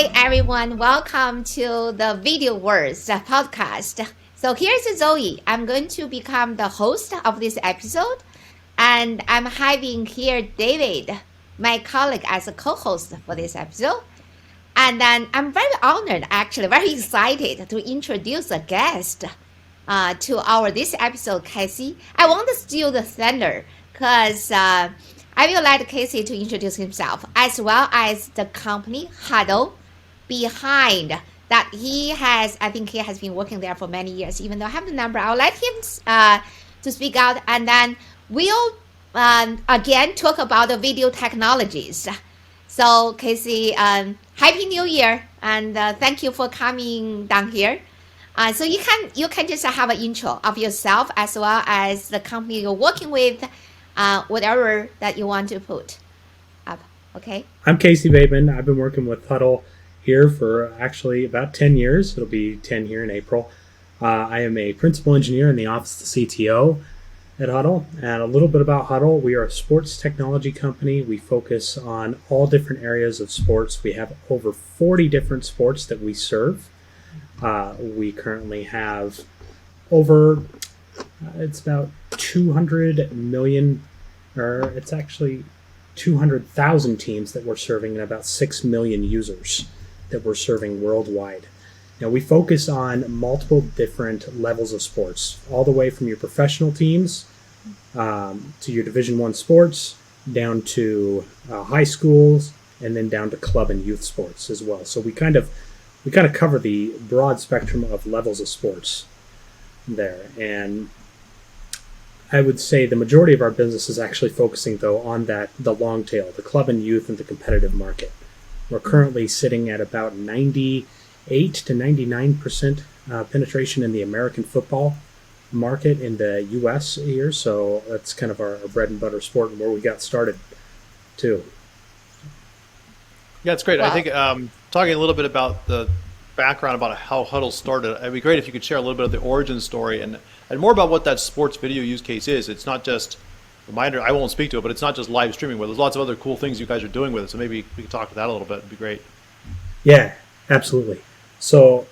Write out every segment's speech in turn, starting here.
Hi, everyone. Welcome to the Video Words podcast. So here's Zoe. I'm going to become the host of this episode, and I'm having here David, my colleague, as a co-host for this episode. And then I'm very honored, actually, very excited to introduce a guest to our this episode, Casey. I want to steal the thunder because I will let Casey to introduce himself as well as the company Huddle behind that I think he has been working there for many years. Even though I have the number, I'll let him to speak out, and then we'll again talk about the video technologies. So Casey, Happy New Year, and thank you for coming down here. So you can just have an intro of yourself as well as the company you're working with, whatever that you want to put up. Okay. I'm Casey Bateman. I've been working with Huddle here for actually about 10 years. It'll be 10 here in April. I am a principal engineer in the office of the CTO at Huddle. And a little bit about Huddle. We are a sports technology company. We focus on all different areas of sports. We have over 40 different sports that we serve. We currently have over, it's about 200 million, or it's actually 200,000 teams that we're serving and about 6 million users that we're serving worldwide. Now, we focus on multiple different levels of sports, all the way from your professional teams to your Division I sports, down to high schools, and then down to club and youth sports as well. So we kind of cover the broad spectrum of levels of sports there. And I would say the majority of our business is actually focusing, though, on the long tail, the club and youth and the competitive market. We're currently sitting at about 98 to 99% penetration in the American football market in the U.S. here. So that's kind of our bread and butter sport and where we got started, too. Yeah, it's great. Wow. I think talking a little bit about the background about how Huddle started, it'd be great if you could share a little bit of the origin story and more about what that sports video use case is. It's not just, reminder, I won't speak to it, but it's not just live streaming. There's lots of other cool things you guys are doing with it. So maybe we could talk to that a little bit. It'd be great. Yeah, absolutely. So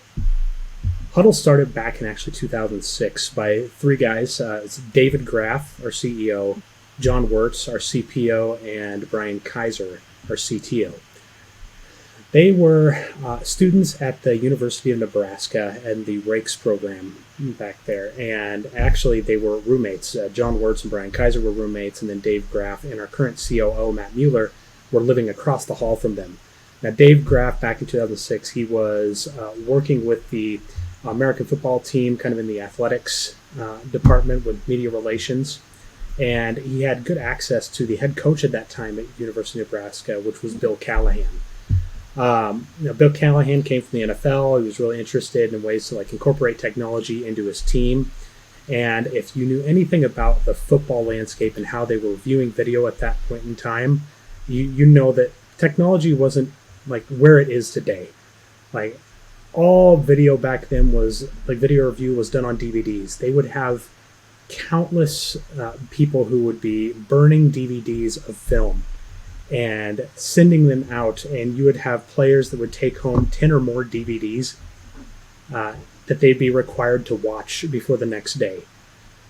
Huddle started back in actually 2006 by three guys. It's David Graff, our CEO, John Wirtz, our CPO, and Brian Kaiser, our CTO. They were students at the University of Nebraska and the Rakes program back there. And actually, they were roommates. John Wirtz and Brian Kaiser were roommates, and then Dave Graff and our current COO, Matt Mueller, were living across the hall from them. Now, Dave Graff, back in 2006, he was working with the American football team, kind of in the athletics department with media relations. And he had good access to the head coach at that time at University of Nebraska, which was Bill Callahan. Bill Callahan came from the NFL. He was really interested in ways to incorporate technology into his team. And if you knew anything about the football landscape and how they were viewing video at that point in time, you know that technology wasn't like where it is today. Like all video back then was video review was done on DVDs. They would have countless people who would be burning DVDs of film and sending them out, and you would have players that would take home 10 or more DVDs that they'd be required to watch before the next day,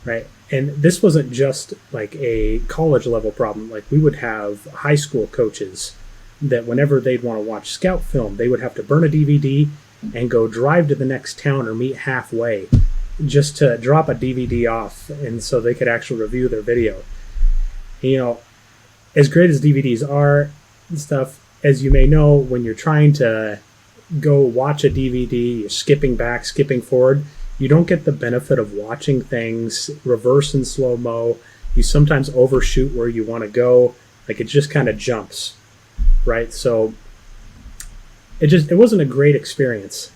right? And this wasn't just like a college level problem. Like we would have high school coaches that whenever they'd want to watch scout film, they would have to burn a DVD and go drive to the next town or meet halfway just to drop a DVD off, and so they could actually review their video. You know, as great as DVDs are and stuff, as you may know, when you're trying to go watch a DVD, you're skipping back, skipping forward, you don't get the benefit of watching things reverse and slow-mo. You sometimes overshoot where you want to go. Like it just kind of jumps, right? So it wasn't a great experience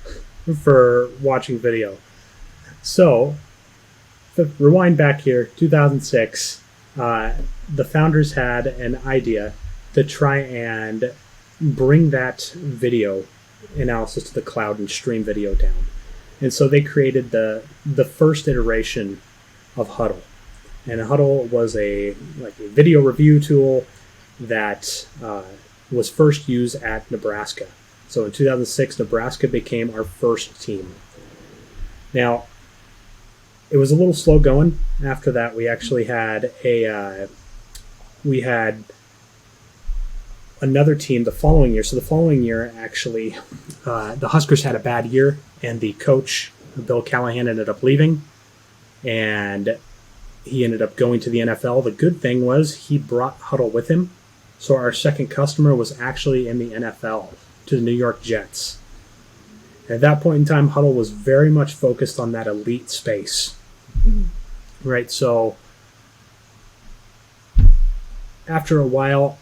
for watching video. So rewind back here, 2006, the founders had an idea to try and bring that video analysis to the cloud and stream video down. And so they created the first iteration of Huddle. And Huddle was a video review tool that was first used at Nebraska. So in 2006, Nebraska became our first team. Now, it was a little slow going. After that, we actually had we had another team the following year. So the following year, actually, the Huskers had a bad year, and the coach, Bill Callahan, ended up leaving, and he ended up going to the NFL. The good thing was he brought Huddle with him. So our second customer was actually in the NFL, to the New York Jets. At that point in time, Huddle was very much focused on that elite space. Right, so after a while,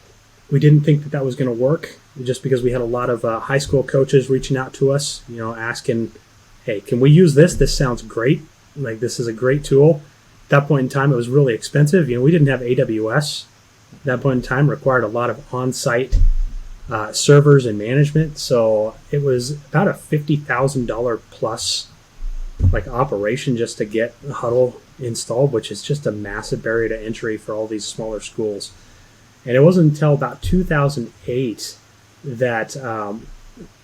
we didn't think that was going to work, just because we had a lot of high school coaches reaching out to us, asking, hey, can we use this? This sounds great. Like, this is a great tool. At that point in time, it was really expensive. We didn't have AWS. At that point in time, required a lot of on-site servers and management. So it was about a $50,000 plus operation just to get Huddle installed, which is just a massive barrier to entry for all these smaller schools. And it wasn't until about 2008 that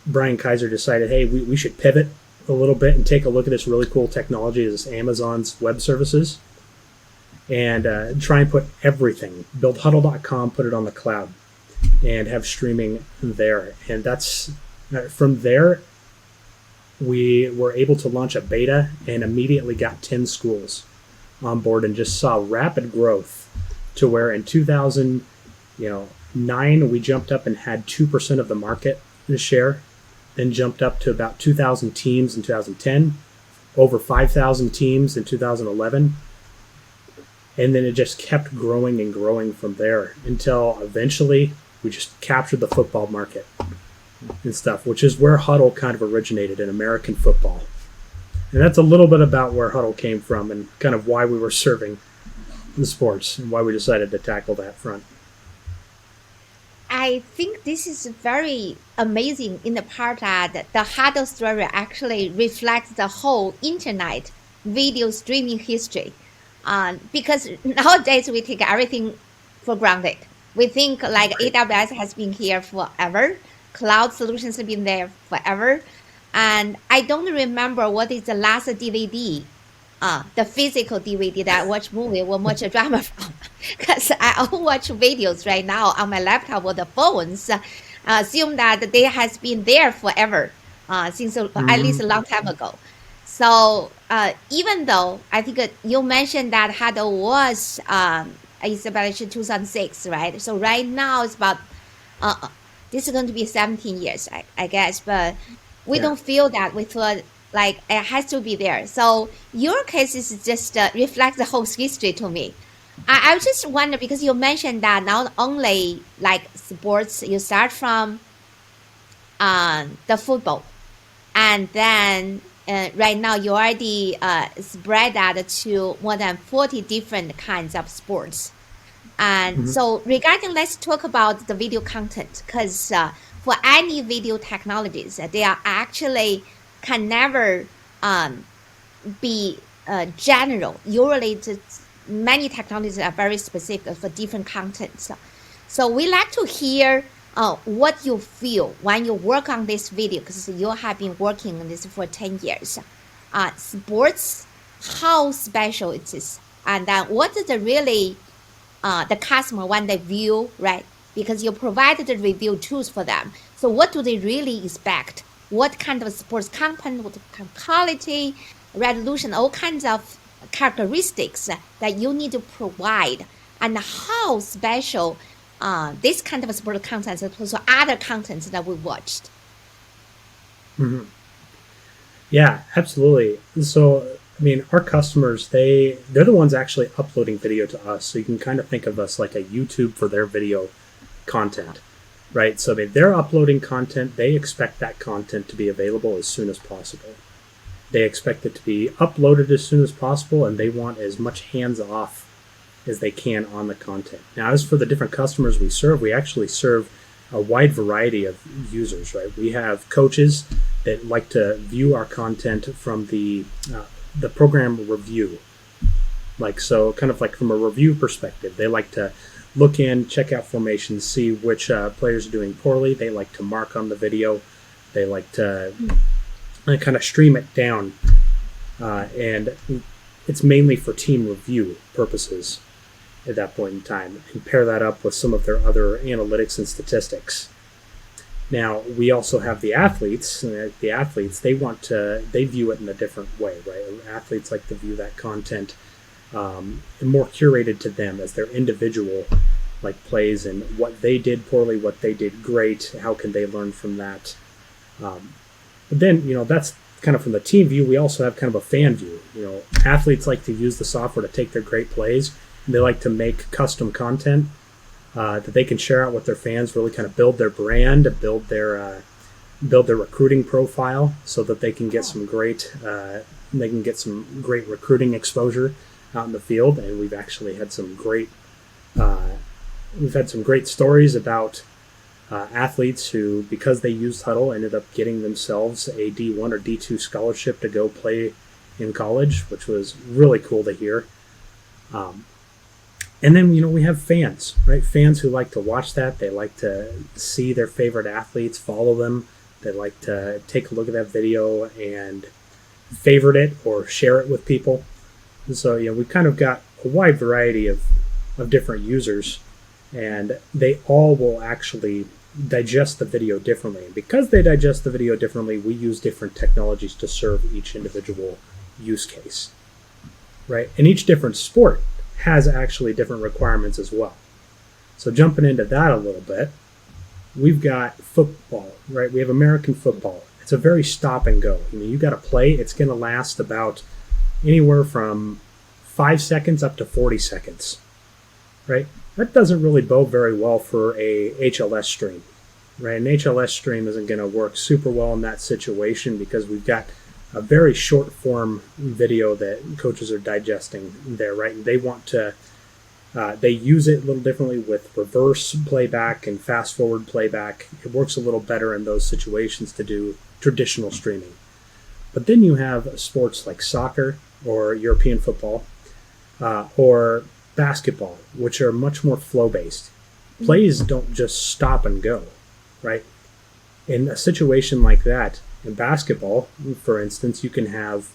Brian Kaiser decided, hey, we should pivot a little bit and take a look at this really cool technology, this Amazon's web services, and try and put everything, build huddle.com, put it on the cloud, and have streaming there. And that's from there, we were able to launch a beta and immediately got 10 schools on board and just saw rapid growth to where in 2009 we jumped up and had 2% of the market share, then jumped up to about 2,000 teams in 2010, over 5,000 teams in 2011, and then it just kept growing and growing from there until eventually we just captured the football market and stuff, which is where Huddle kind of originated in American football. And that's a little bit about where Huddle came from and kind of why we were serving the sports and why we decided to tackle that front. I think this is very amazing in the part that the Huddle story actually reflects the whole internet video streaming history. Because nowadays we take everything for granted. We think like AWS has been here forever. Cloud solutions have been there forever. And I don't remember what is the last DVD, the physical DVD that I watch movie or watch a drama from. Because I all watch videos right now on my laptop or the phones. Assume that they has been there forever, since at least a long time ago. So even though I think you mentioned that Huddle was established in 2006, right? So right now it's about, this is going to be 17 years, I guess, but we don't feel that. We feel like it has to be there. So your case is just reflects the whole history to me. I was just wonder, because you mentioned that not only like sports, you start from the football, and then right now you already spread that to more than 40 different kinds of sports. And so regarding, let's talk about the video content, because for any video technologies, they are actually can never be general. Usually many technologies are very specific for different contents. So we like to hear what you feel when you work on this video, because you have been working on this for 10 years. Sports, how special it is, and then what is the really the customer when they view, right? Because you provided the review tools for them. So what do they really expect? What kind of sports content, what kind of quality, resolution, all kinds of characteristics that you need to provide, and how special this kind of sport content as opposed to other contents that we watched. Yeah, absolutely. So, I mean, our customers, they're the ones actually uploading video to us. So you can kind of think of us like a YouTube for their video content, right? So they're uploading content. They expect that content to be available as soon as possible. They expect it to be uploaded as soon as possible, and they want as much hands-off as they can on the content. Now, as for the different customers we serve, we actually serve a wide variety of users, right? We have coaches that like to view our content from the program review. So kind of like from a review perspective, they like to look in, check out formations, see which players are doing poorly. They like to mark on the video They like to kind of stream it down, and it's mainly for team review purposes at that point in time, and pair that up with some of their other analytics and statistics. Now, we also have the athletes. The athletes, they view it in a different way, right? Athletes like to view that content more curated to them as their individual plays and what they did poorly, what they did great, how can they learn from that. But then, that's kind of from the team view. We also have kind of a fan view. Athletes like to use the software to take their great plays, and they like to make custom content that they can share out with their fans, really kind of build their brand, build their recruiting profile, so that they can get some great recruiting exposure out in the field. And we've actually had some great stories about athletes who, because they used Huddle, ended up getting themselves a D1 or D2 scholarship to go play in college, which was really cool to hear. And then, we have fans, right? Fans who like to watch that. They like to see their favorite athletes, follow them. They like to take a look at that video and favorite it or share it with people. And so, we've kind of got a wide variety of different users, and they all will actually digest the video differently. And because they digest the video differently, we use different technologies to serve each individual use case, right? And each different sport has actually different requirements as well. So jumping into that a little bit, we've got football, right? We have American football. It's a very stop and go. You got to play. It's going to last about anywhere from 5 seconds up to 40 seconds, right? That doesn't really bode very well for a HLS stream, right? An HLS stream isn't going to work super well in that situation because we've got a very short form video that coaches are digesting there, right? And they want to, they use it a little differently with reverse playback and fast forward playback. It works a little better in those situations to do traditional streaming. But then you have sports like soccer or European football or basketball, which are much more flow-based. Plays don't just stop and go, right? In a situation like that, in basketball, for instance, you can have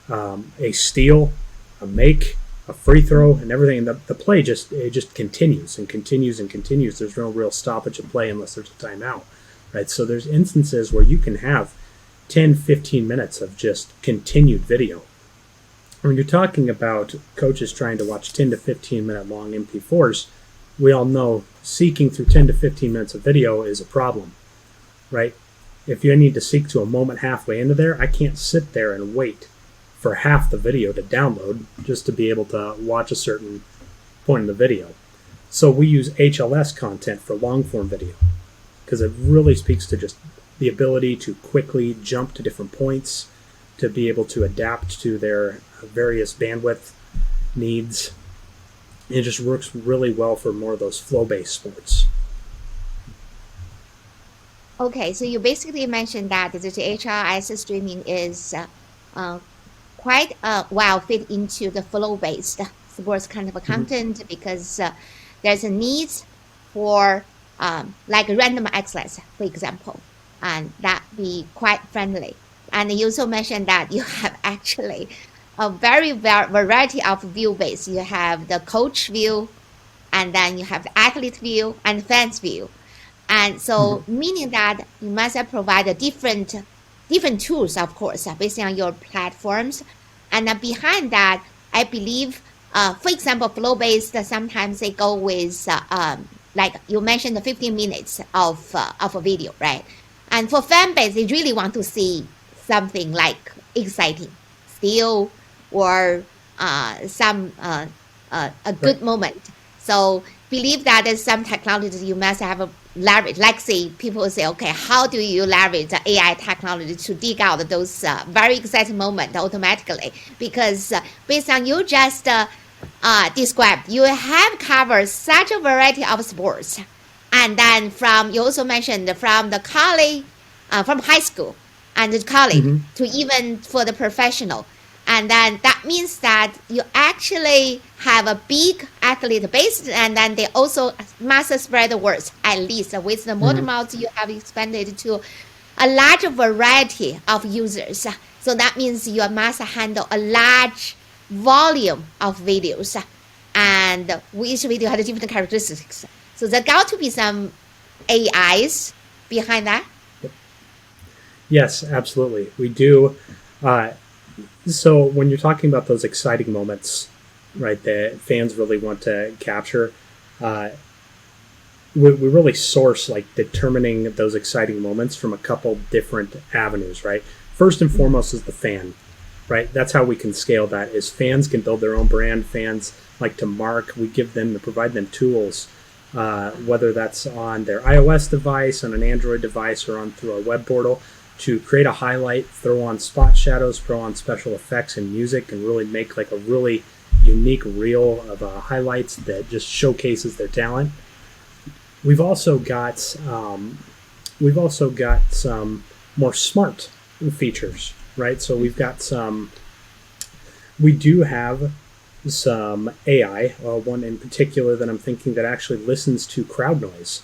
a steal, a make, a free throw, and everything. And the play just continues and continues and continues. There's no real stoppage of play unless there's a timeout, right? So there's instances where you can have 10, 15 minutes of just continued video. When you're talking about coaches trying to watch 10 to 15 minute long MP4s, we all know seeking through 10 to 15 minutes of video is a problem, right? If you need to seek to a moment halfway into there, I can't sit there and wait for half the video to download just to be able to watch a certain point in the video. So we use HLS content for long form video because it really speaks to just the ability to quickly jump to different points, to be able to adapt to their various bandwidth needs. It just works really well for more of those flow-based sports. Okay, so you basically mentioned that the HRS streaming is quite well fit into the flow-based sports kind of content because there's a need for like random access, for example, and that be quite friendly. And you also mentioned that you have actually a very variety of view base. You have the coach view, and then you have the athlete view and fans view. And so meaning that you must have provided different tools, of course, based on your platforms. And then behind that, I believe, for example, flow-based, sometimes they go with, like you mentioned, the 15 minutes of a video, right? And for fan base, they really want to see something like exciting, still, or some a good moment. So believe that there's some technologies you must have a leverage. Like say people say, okay, how do you leverage the AI technology to dig out those very exciting moments automatically? Because based on you just described, you have covered such a variety of sports. And then you also mentioned from the college, from high school and the college to even for the professional. And then that means that you actually have a big athlete base, and then they also must spread the words, at least with the word of mouth you have expanded to a large variety of users. So that means you must handle a large volume of videos, and each video has different characteristics. So there got to be some AIs behind that. Yes, absolutely. We do. Uh, so when you're talking about those exciting moments, right, that fans really want to capture, uh, we really source like determining those exciting moments from a couple different avenues, right? First and foremost is the fan, right? That's how we can scale that. Is fans can build their own brand. Fans like to mark. We give them to provide them tools, whether that's on their iOS device, on an Android device, or on through our web portal, to create a highlight, throw on spot shadows, throw on special effects and music, and really make like a really unique reel of highlights that just showcases their talent. We've also got some more smart features, right? So we do have some AI, one in particular that I'm thinking that actually listens to crowd noise.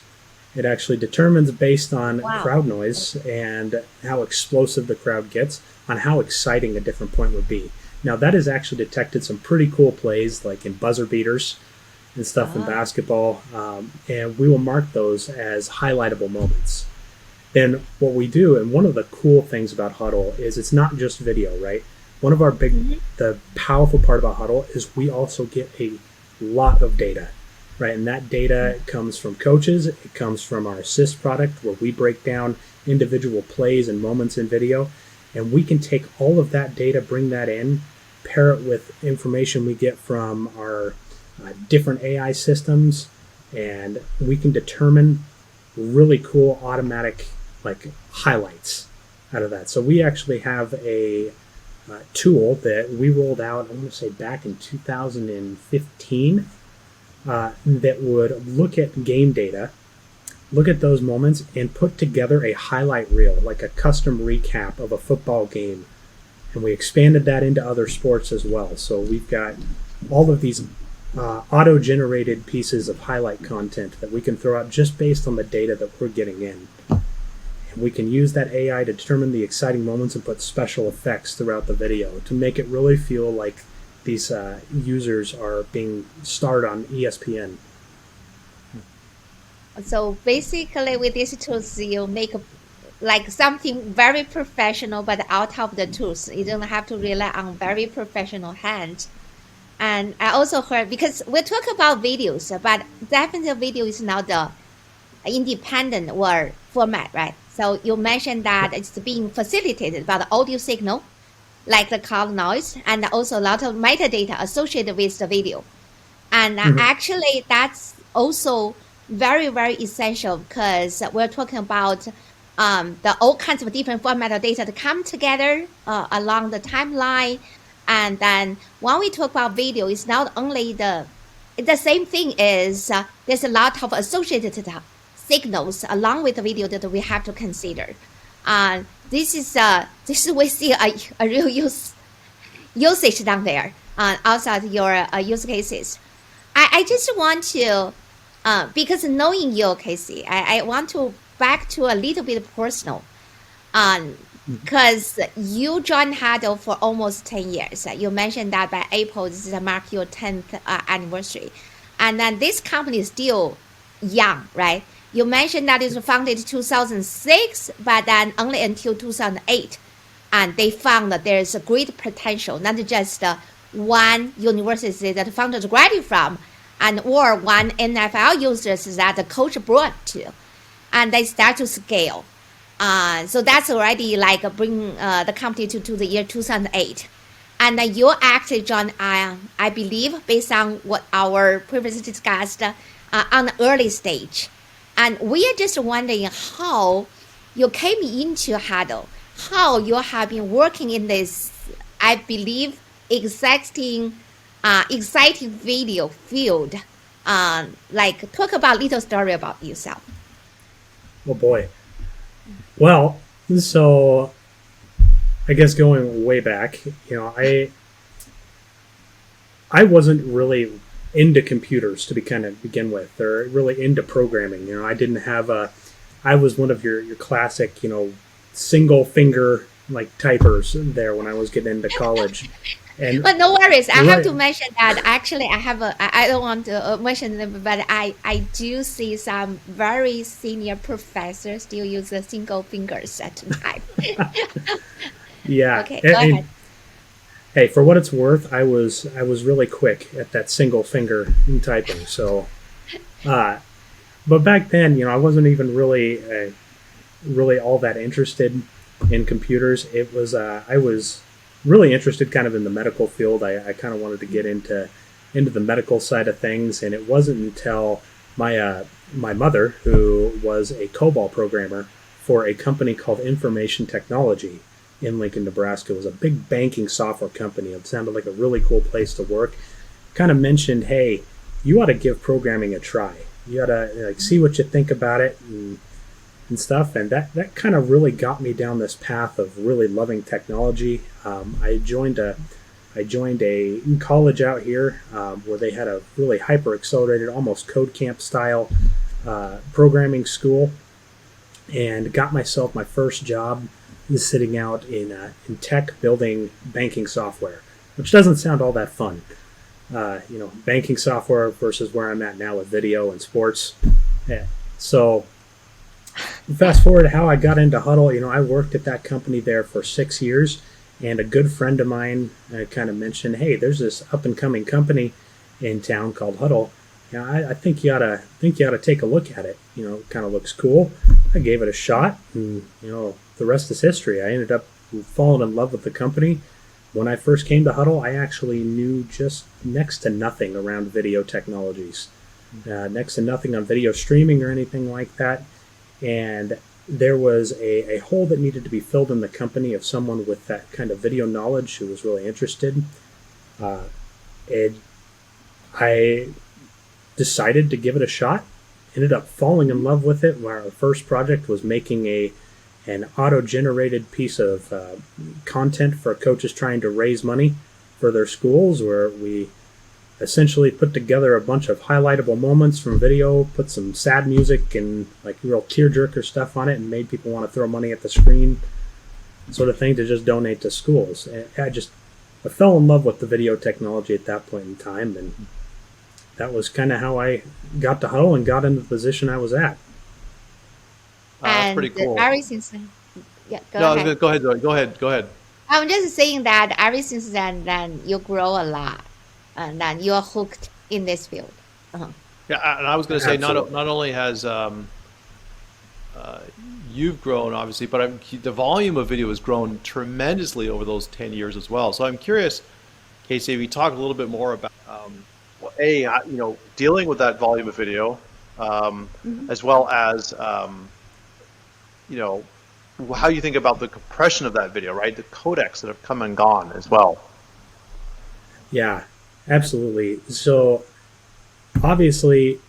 It actually determines based on crowd noise and how explosive the crowd gets on how exciting a different point would be. Now that has actually detected some pretty cool plays like in buzzer beaters and stuff in basketball, and we will mark those as highlightable moments. Then what we do, and one of the cool things about Huddle is it's not just video, right? One of our the powerful part about Huddle is we also get a lot of data, right? And that data comes from coaches. It comes from our Assist product where we break down individual plays and moments in video. And we can take all of that data, bring that in, pair it with information we get from our different AI systems, and we can determine really cool automatic like highlights out of that. So we actually have a tool that we rolled out, I want to say back in 2015, that would look at game data, look at those moments, and put together a highlight reel, like a custom recap of a football game. And we expanded that into other sports as well. So we've got all of these auto-generated pieces of highlight content that we can throw out just based on the data that we're getting in. And we can use that AI to determine the exciting moments and put special effects throughout the video to make it really feel like these users are being starred on ESPN. So basically with these tools, you make like something very professional, but out of the tools. You don't have to rely on very professional hands. And I also heard, because we talk about videos, but definitely video is not the independent or format, right? So you mentioned that it's being facilitated by the audio signal, like the crowd noise, and also a lot of metadata associated with the video. And actually, that's also very, very essential because we're talking about the all kinds of different format of data to come together along the timeline. And then when we talk about video, it's not only the same thing is there's a lot of associated signals along with the video that we have to consider. This is we see a real usage down there outside your use cases. I just want to because knowing you, Casey, I want to back to a little bit personal. Because you joined Huddle for almost 10 years. You mentioned that by April, this is mark your 10th anniversary. And then this company is still young, right? You mentioned that it was founded in 2006, but then only until 2008. And they found that there's a great potential, not just one university that founders graduated from, or one NFL users that the coach brought to. And they start to scale. So that's already like bring the company to the year 2008. And you actually, John, I believe, based on what our previously discussed, on the early stage. And we are just wondering how you came into Huddle, how you have been working in this, I believe, exciting video field. Like, talk about a little story about yourself. Oh boy. Well, so I guess going way back, I wasn't really into computers to begin with, or really into programming. I didn't have I was one of your classic, single finger like typers there when I was getting into college. And But no worries. I have right, to mention that actually I have a. I don't want to mention them, but I do see some very senior professors still use the single fingers at type. yeah. Okay, go And ahead. hey, for what it's worth, I was really quick at that single finger typing. So, uh, but back then, I wasn't even really all that interested in computers. It was I was really interested kind of in the medical field. I kind of wanted to get into the medical side of things, and it wasn't until my mother, who was a COBOL programmer for a company called Information Technology in Lincoln, Nebraska. It was a big banking software company. It sounded like a really cool place to work. Kind of mentioned, hey, you ought to give programming a try. You ought to see what you think about it and stuff. And that kind of really got me down this path of really loving technology. I joined a college out here where they had a really hyper accelerated, almost code camp style programming school, and got myself my first job sitting out in tech building banking software, which doesn't sound all that fun. Banking software versus where I'm at now with video and sports. Yeah. So fast forward to how I got into Huddle. I worked at that company there for 6 years, and a good friend of mine kind of mentioned, "Hey, there's this up and coming company in town called Huddle. I think you ought to take a look at it. It kind of looks cool." I gave it a shot, and the rest is history. I ended up falling in love with the company. When I first came to Huddle, I actually knew just next to nothing around video technologies, next to nothing on video streaming or anything like that. And there was a hole that needed to be filled in the company of someone with that kind of video knowledge who was really interested. And I decided to give it a shot. Ended up falling in love with it. Our first project was making an auto-generated piece of content for coaches trying to raise money for their schools, where we essentially put together a bunch of highlightable moments from video, put some sad music and like real tearjerker stuff on it, and made people want to throw money at the screen, sort of thing, to just donate to schools. And I fell in love with the video technology at that point in time, and that was kind of how I got to Huddle and got into the position I was at. That's And pretty cool. ever since then, yeah, go No, ahead. go ahead, Zoe. Go ahead. Go ahead. I'm just saying that ever since then you grow a lot, and then you're hooked in this field. Uh-huh. Yeah, and I was going to say not Absolutely. only has you've grown obviously, but the volume of video has grown tremendously over those 10 years as well. So I'm curious, Casey, if we talk a little bit more about well, dealing with that volume of video, Mhm. as well as you know how you think about the compression of that video, right? The codecs that have come and gone as well. Yeah, absolutely. So obviously,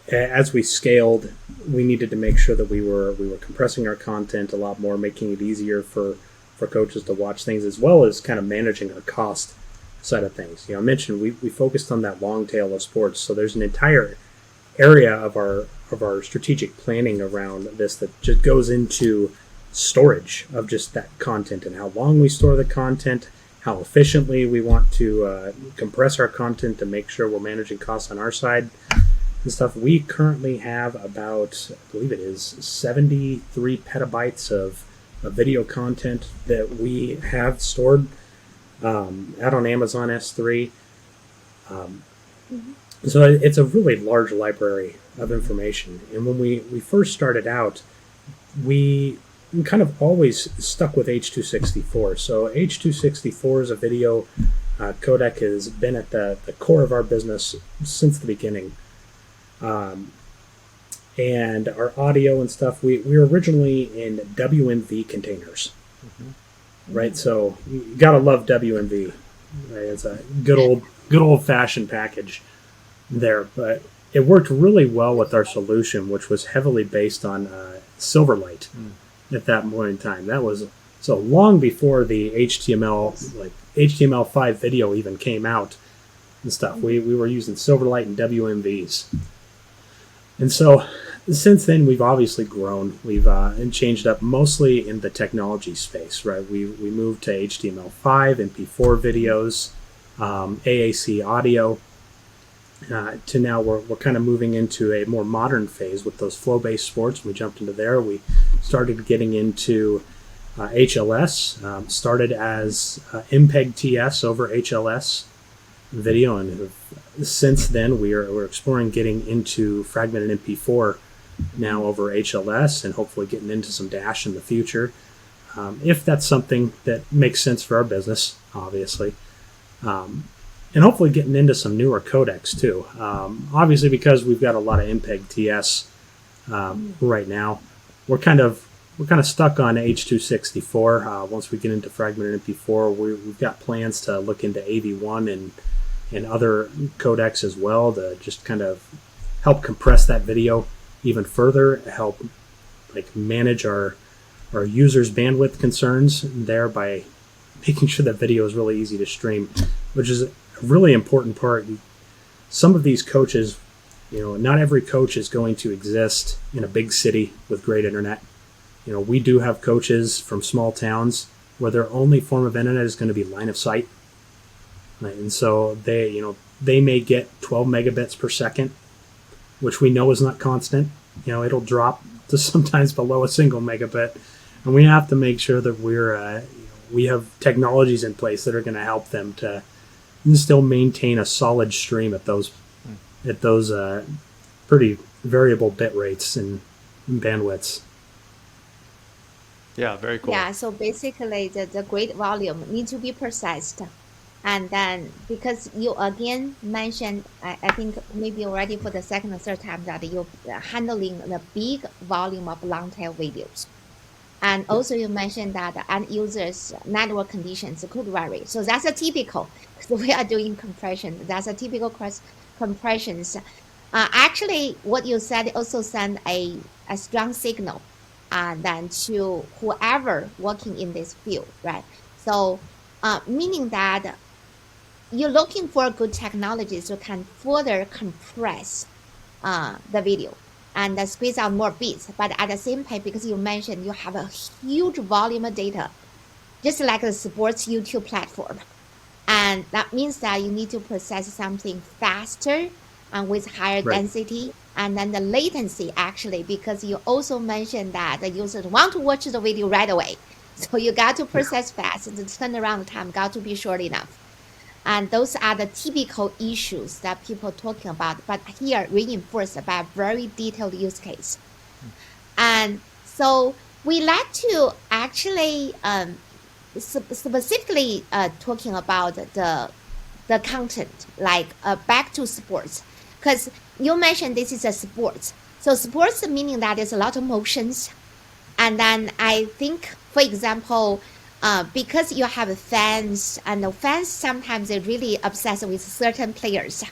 as we scaled, we needed to make sure that we were compressing our content a lot more, making it easier for coaches to watch things, as well as kind of managing our cost side of things. I mentioned we focused on that long tail of sports, so there's an entire area of our strategic planning around this that just goes into storage of just that content and how long we store the content, how efficiently we want to compress our content to make sure we're managing costs on our side and stuff. We currently have about, I believe it is 73 petabytes of video content that we have stored out on Amazon S3. Mhm. So it's a really large library of information. And when we first started out, we kind of always stuck with H.264. So H.264 is a video codec, has been at the core of our business since the beginning. And our audio and stuff, we were originally in WMV containers, right? So you gotta love WMV. Right? It's a good old fashioned package there, but it worked really well with our solution, which was heavily based on Silverlight at that point in time. That was so long before the HTML, like HTML5 video even came out and stuff. We were using Silverlight and WMVs. And so since then, we've obviously grown. We've changed up mostly in the technology space, right? We moved to HTML5, MP4 videos, AAC audio. To now we're kind of moving into a more modern phase with those flow-based sports. When we jumped into there, we started getting into HLS. Started as MPEG TS over HLS video, and since then we're exploring getting into fragmented MP4 now over HLS, and hopefully getting into some Dash in the future, if that's something that makes sense for our business, obviously. And hopefully getting into some newer codecs too. Obviously, because we've got a lot of MPEG TS right now, we're kind of stuck on H.264. Once we get into fragmented MP4, we've got plans to look into AV1 and other codecs as well to just kind of help compress that video even further, help manage our users' bandwidth concerns there by making sure that video is really easy to stream, which is a really important part. Some of these coaches, not every coach is going to exist in a big city with great internet. We do have coaches from small towns where their only form of internet is going to be line of sight. And so they may get 12 megabits per second, which we know is not constant. It'll drop to sometimes below a single megabit. And we have to make sure that we have technologies in place that are going to help them to still maintain a solid stream at those pretty variable bit rates and bandwidths. Yeah, very cool. Yeah, so basically the great volume needs to be processed. And then because you again mentioned, I think maybe already for the second or third time that you're handling the big volume of long tail videos. And also you mentioned that the end users network conditions could vary. So that's a typical, so we are doing compression. That's a typical compressions. Actually, what you said also send a strong signal then to whoever working in this field, right? So meaning that you're looking for good technologies that can further compress the video and squeeze out more bits. But at the same time, because you mentioned you have a huge volume of data, just like the sports YouTube platform. And that means that you need to process something faster and with higher Right. density. And then the latency actually, because you also mentioned that the users want to watch the video right away. So you got to process fast, and the turnaround time got to be short enough. And those are the typical issues that people are talking about, but here reinforced by a very detailed use case. And so we like to actually specifically talking about the content, like back to sports, because you mentioned this is a sports. So sports meaning that there's a lot of motions. And then I think, for example, because you have fans, and the fans sometimes they're really obsessed with certain players.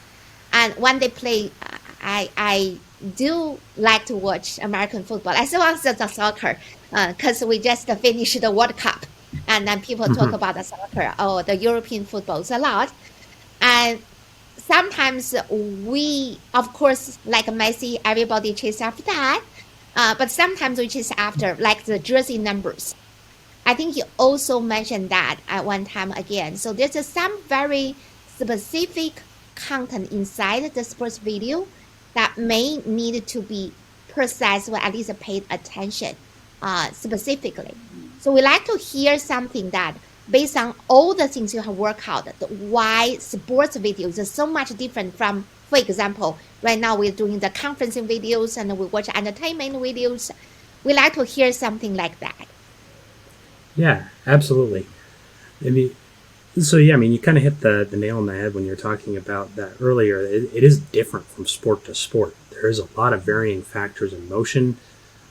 And when they play, I do like to watch American football as well as the soccer, because we just finished the World Cup. And then people talk about the soccer or the European footballs a lot. And sometimes we, of course, like Messi, everybody chase after that. But sometimes we chase after like the jersey numbers. I think you also mentioned that at one time again. So there's some very specific content inside the sports video that may need to be processed or at least paid attention specifically. So we like to hear something that based on all the things you have worked out, why sports videos are so much different from, for example, right now we're doing the conferencing videos and we watch entertainment videos. We like to hear something like that. Yeah, absolutely. You kind of hit the nail on the head when you're talking about that earlier. It is different from sport to sport. There is a lot of varying factors in motion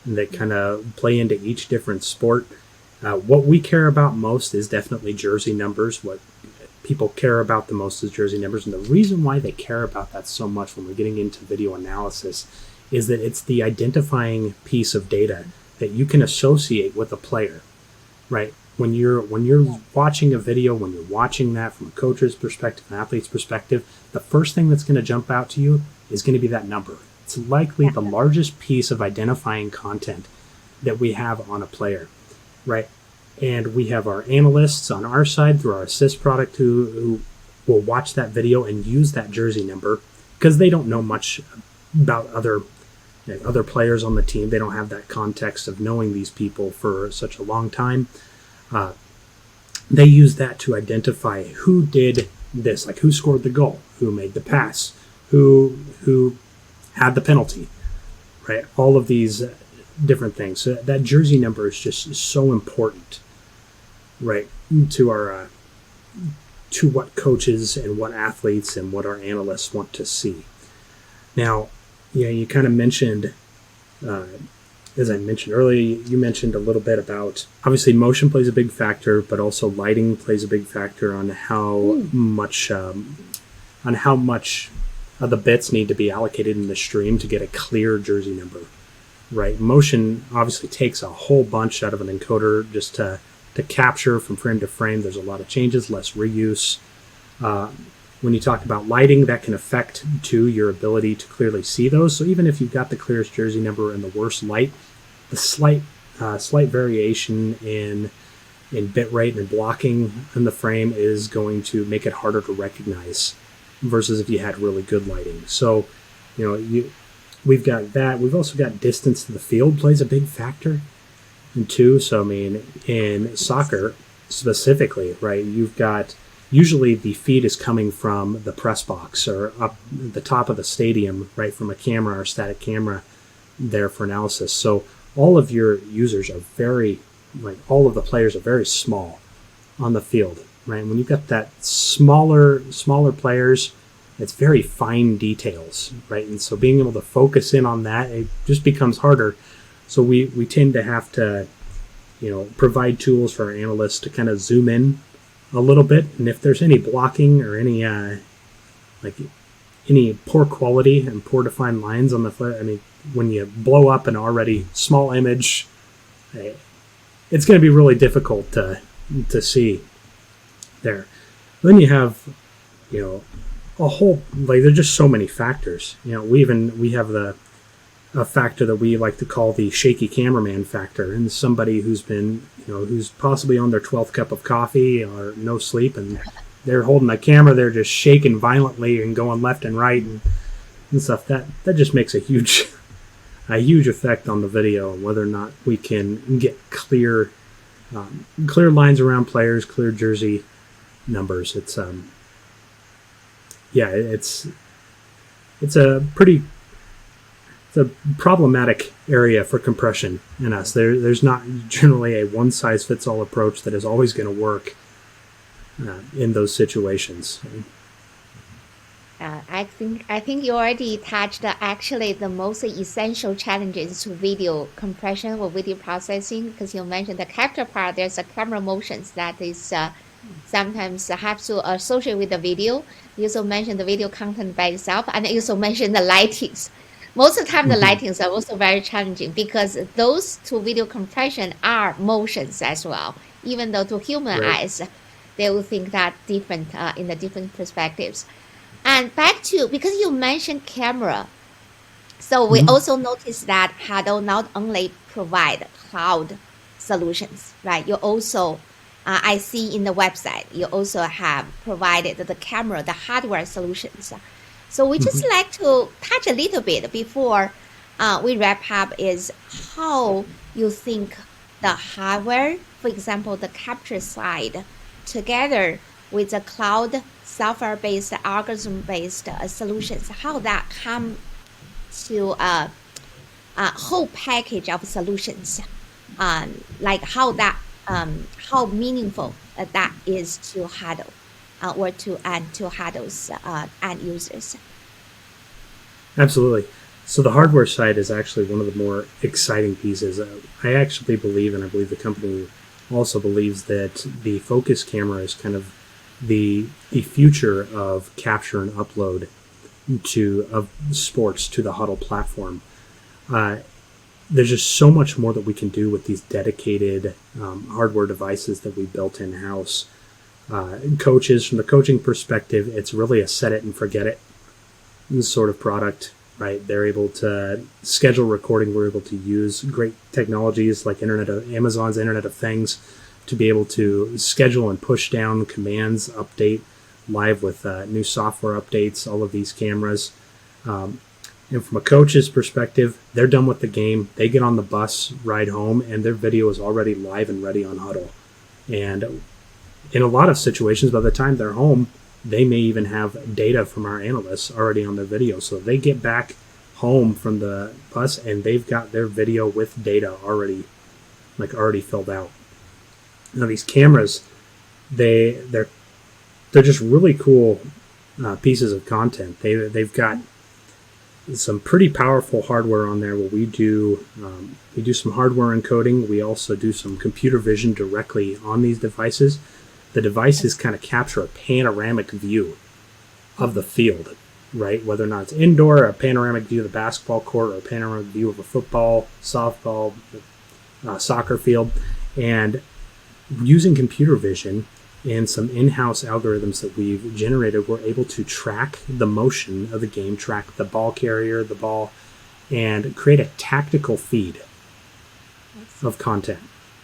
that kind of play into each different sport. What we care about most is definitely jersey numbers. What people care about the most is jersey numbers. And the reason why they care about that so much when we're getting into video analysis is that it's the identifying piece of data that you can associate with a player. Right. When you're watching a video, when you're watching that from a coach's perspective, an athlete's perspective, the first thing that's going to jump out to you is going to be that number. It's likely Yeah. the largest piece of identifying content that we have on a player, right? And we have our analysts on our side through our assist product who will watch that video and use that jersey number because they don't know much about other players on the team. They don't have that context of knowing these people for such a long time. They use that to identify who did this, like who scored the goal, who made the pass, who had the penalty, right? All of these different things. So that jersey number is just so important, right, to our to what coaches and what athletes and what our analysts want to see. Now, you kind of mentioned, as I mentioned earlier, you mentioned a little bit about, obviously motion plays a big factor, but also lighting plays a big factor on how much of the bits need to be allocated in the stream to get a clear jersey number, right? Motion obviously takes a whole bunch out of an encoder just to capture from frame to frame. There's a lot of changes, less reuse. When you talk about lighting, that can affect, too, your ability to clearly see those. So even if you've got the clearest jersey number and the worst light, the slight variation in bit rate and blocking in the frame is going to make it harder to recognize versus if you had really good lighting. So, we've got that. We've also got distance to the field plays a big factor, too. So, I mean, in soccer specifically, right, you've got... Usually the feed is coming from the press box or up the top of the stadium, right, from a camera or static camera there for analysis. So all of your users are all of the players are very small on the field, right? And when you've got that smaller players, it's very fine details, right? And so being able to focus in on that, it just becomes harder. So we tend to have to, provide tools for our analysts to kind of zoom in a little bit, and if there's any blocking or any poor quality and poor defined lines on the flare, I mean, when you blow up an already small image, it's going to be really difficult to see there. Then you have, a whole, there's just so many factors. We have a factor that we like to call the shaky cameraman factor, and somebody who's been, who's possibly on their 12th cup of coffee or no sleep, and they're holding the camera, they're just shaking violently and going left and right and stuff. That just makes a huge effect on the video and whether or not we can get clear lines around players, clear jersey numbers. It's a problematic area for compression in us. There's not generally a one-size-fits-all approach that is always going to work in those situations. I think you already touched actually the most essential challenges to video compression or video processing, because you mentioned the capture part. There's a camera motions that is sometimes have to associate with the video. You also mentioned the video content by itself, and you also mentioned the lightings. Most of the time, the lightings are also very challenging because those two video compression are motions as well. Even though to human eyes, they will think that different in the different perspectives. And back to, because you mentioned camera, so we also noticed that Huddle not only provide cloud solutions, right? You also, I see in the website, you also have provided the camera, the hardware solutions. So we just like to touch a little bit before we wrap up is how you think the hardware, for example, the capture side, together with the cloud software-based, algorithm-based solutions, how that come to a whole package of solutions, like how that, how meaningful that is to Huddle. Or to Huddle's end users. Absolutely. So the hardware side is actually one of the more exciting pieces. I actually believe, and I believe the company also believes, that the focus camera is kind of the future of capture and upload of sports to the Huddle platform. There's just so much more that we can do with these dedicated hardware devices that we built in-house. Coaches, from the coaching perspective, it's really a set it and forget it sort of product. right? They're able to schedule recording. We're able to use great technologies like Amazon's Internet of Things to be able to schedule and push down commands, update live with new software updates, all of these cameras. And from a coach's perspective, they're done with the game. They get on the bus, ride home, and their video is already live and ready on Huddle. And in a lot of situations, by the time they're home, they may even have data from our analysts already on their video. So they get back home from the bus and they've got their video with data already filled out. Now these cameras, they're just really cool pieces of content. They've got some pretty powerful hardware on there where we do some hardware encoding. We also do some computer vision directly on these devices. The devices kind of capture a panoramic view of the field, right? Whether or not it's indoor, a panoramic view of the basketball court, or a panoramic view of a football, softball, soccer field. And using computer vision and some in-house algorithms that we've generated, we're able to track the motion of the game, track the ball carrier, the ball, and create a tactical feed of content.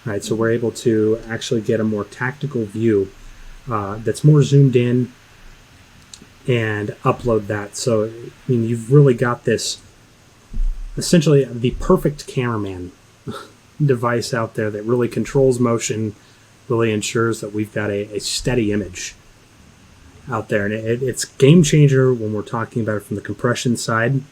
Right, so we're able to actually get a more tactical view that's more zoomed in and upload that. So, I mean, you've really got this, essentially the perfect cameraman device out there that really controls motion, really ensures that we've got a steady image out there. And it's game changer when we're talking about it from the compression side,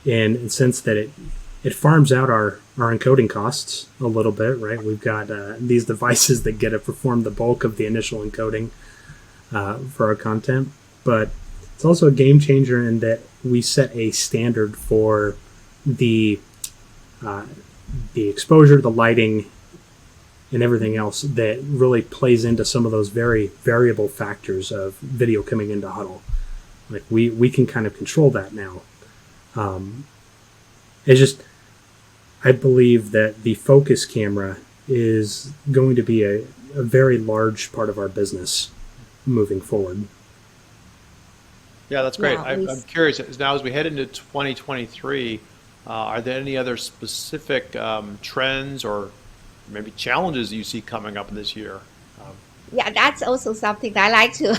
in the sense that it farms out our encoding costs a little bit, right? We've got these devices that get to perform the bulk of the initial encoding for our content. But it's also a game changer in that we set a standard for the exposure, the lighting, and everything else that really plays into some of those very variable factors of video coming into Huddle. Like we can kind of control that now. It's just, I believe that the focus camera is going to be a very large part of our business moving forward. Yeah, that's great. Yeah, I'm curious, now as we head into 2023, are there any other specific trends or maybe challenges you see coming up this year? Yeah, that's also something that I like to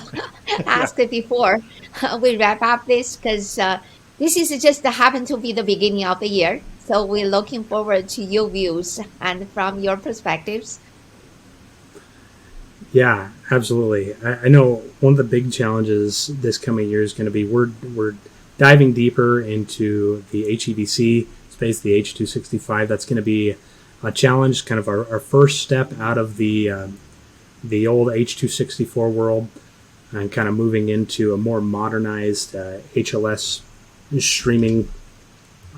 ask before we wrap up this, because this is just happen to be the beginning of the year. So we're looking forward to your views and from your perspectives. Yeah, absolutely. I know one of the big challenges this coming year is going to be we're diving deeper into the HEVC space, the H265. That's going to be a challenge, kind of our first step out of the old H264 world and kind of moving into a more modernized HLS streaming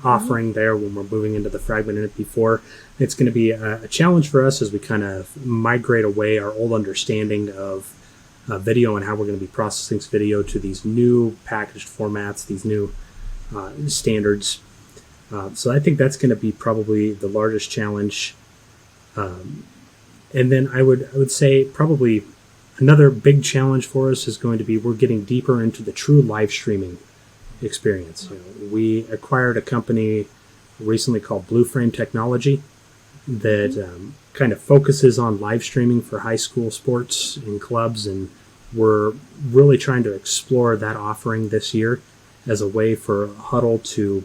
offering there when we're moving into the fragmented MP4. It's going to be a challenge for us as we kind of migrate away our old understanding of video and how we're going to be processing video to these new packaged formats, these new standards. So I think that's going to be probably the largest challenge. And then I would say probably another big challenge for us is going to be we're getting deeper into the true live streaming experience. We acquired a company recently called BlueFrame Technology that kind of focuses on live streaming for high school sports and clubs, and we're really trying to explore that offering this year as a way for Huddle to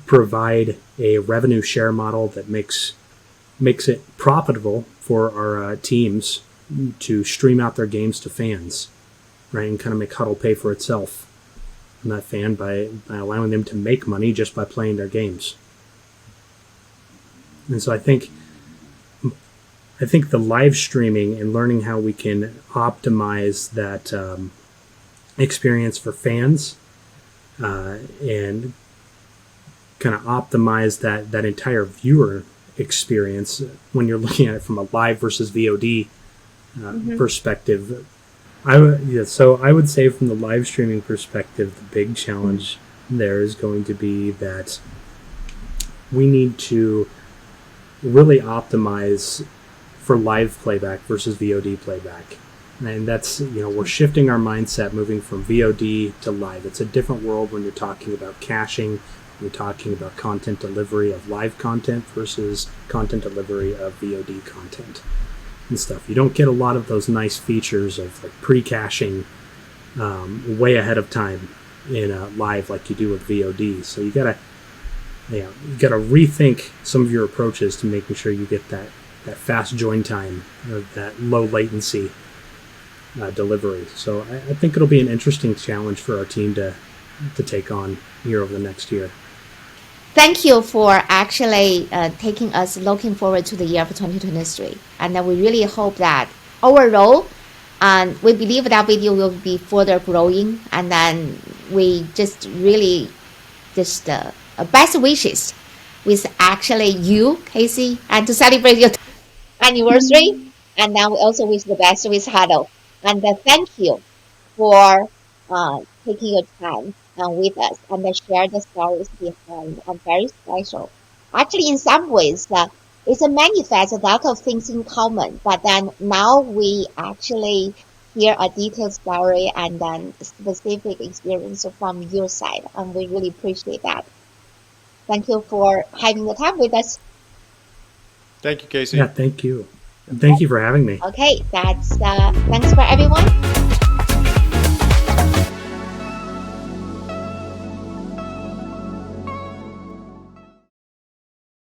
provide a revenue share model that makes it profitable for our teams to stream out their games to fans, right, and kind of make Huddle pay for itself and that fan by allowing them to make money just by playing their games. And so I think the live streaming and learning how we can optimize that experience for fans and kind of optimize that entire viewer experience when you're looking at it from a live versus VOD perspective. So I would say from the live streaming perspective, the big challenge there is going to be that we need to really optimize for live playback versus VOD playback. And that's, we're shifting our mindset, moving from VOD to live. It's a different world when you're talking about caching, you're talking about content delivery of live content versus content delivery of VOD content and stuff. You don't get a lot of those nice features of like pre-caching way ahead of time in live like you do with VOD. So you gotta rethink some of your approaches to making sure you get that fast join time, or that low latency delivery. So I think it'll be an interesting challenge for our team to take on here over the next year. Thank you for actually taking us looking forward to the year of 2023. And we really hope that overall, and we believe that video will be further growing. And then we just really just best wishes with actually you, Casey, and to celebrate your anniversary. And then we also wish the best with Huddle. And thank you for taking your time with us and share the stories behind. And very special. Actually, in some ways, it's a manifest a lot of things in common. But then now we actually hear a detailed story and then specific experience from your side. And we really appreciate that. Thank you for having the time with us. Thank you, Casey. Yeah, thank you. And thank you for having me. Okay, that's thanks for everyone.